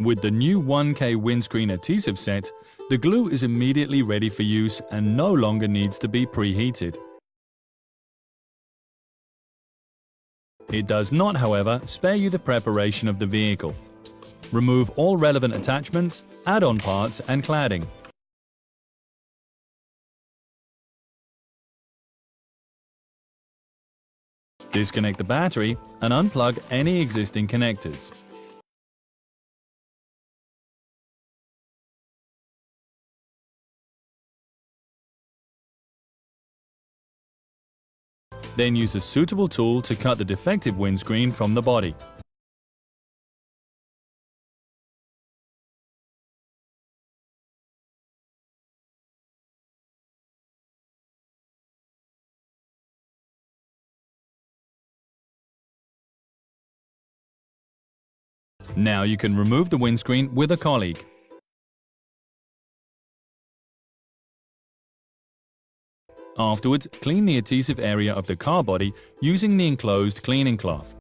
With the new 1K windscreen adhesive set, the glue is immediately ready for use and no longer needs to be preheated. It does not, however, spare you the preparation of the vehicle. Remove all relevant attachments, add-on parts and cladding. Disconnect the battery and unplug any existing connectors. Then use a suitable tool to cut the defective windscreen from the body. Now you can remove the windscreen with a colleague. Afterwards, clean the adhesive area of the car body using the enclosed cleaning cloth.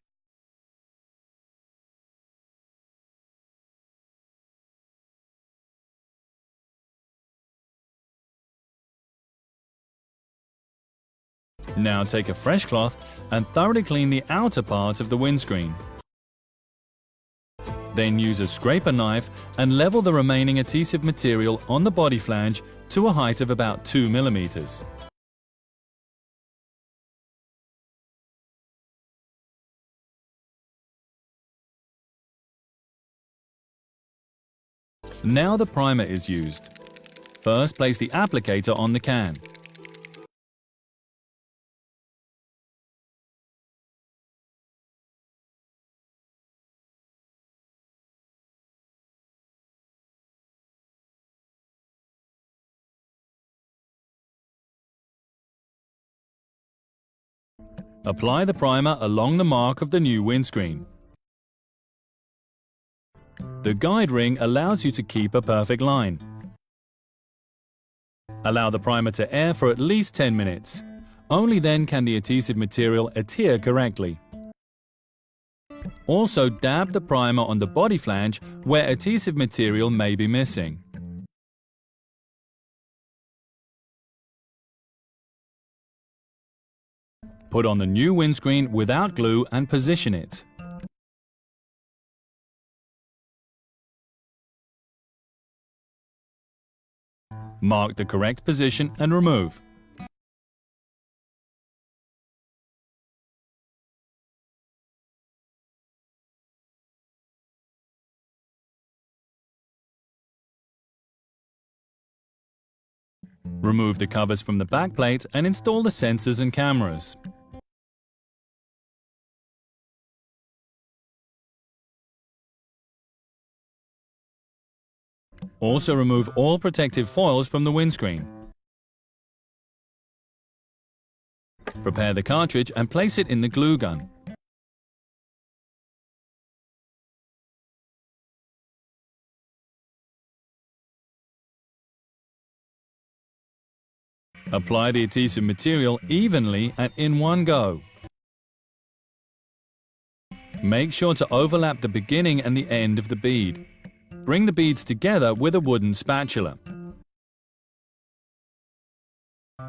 Now take a fresh cloth and thoroughly clean the outer part of the windscreen. Then use a scraper knife and level the remaining adhesive material on the body flange to a height of about 2 mm. Now the primer is used. First, place the applicator on the can. Apply the primer along the mark of the new windscreen. The guide ring allows you to keep a perfect line. Allow the primer to air for at least 10 minutes. Only then can the adhesive material adhere correctly. Also dab the primer on the body flange where adhesive material may be missing. Put on the new windscreen without glue and position it. Mark the correct position and remove. Remove the covers from the backplate and install the sensors and cameras. Also remove all protective foils from the windscreen. Prepare the cartridge and place it in the glue gun. Apply the adhesive material evenly and in one go. Make sure to overlap the beginning and the end of the bead. Bring the beads together with a wooden spatula.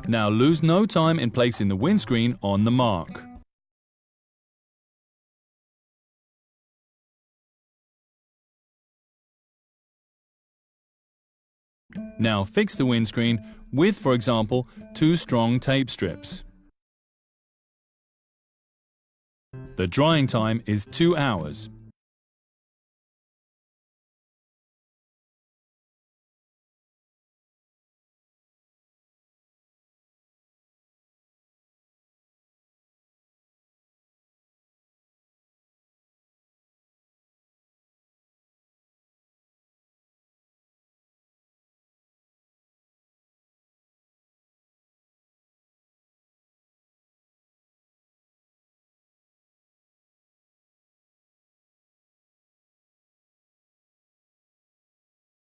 Now lose no time in placing the windscreen on the mark. Now fix the windscreen with, for example, 2 strong tape strips. The drying time is 2 hours.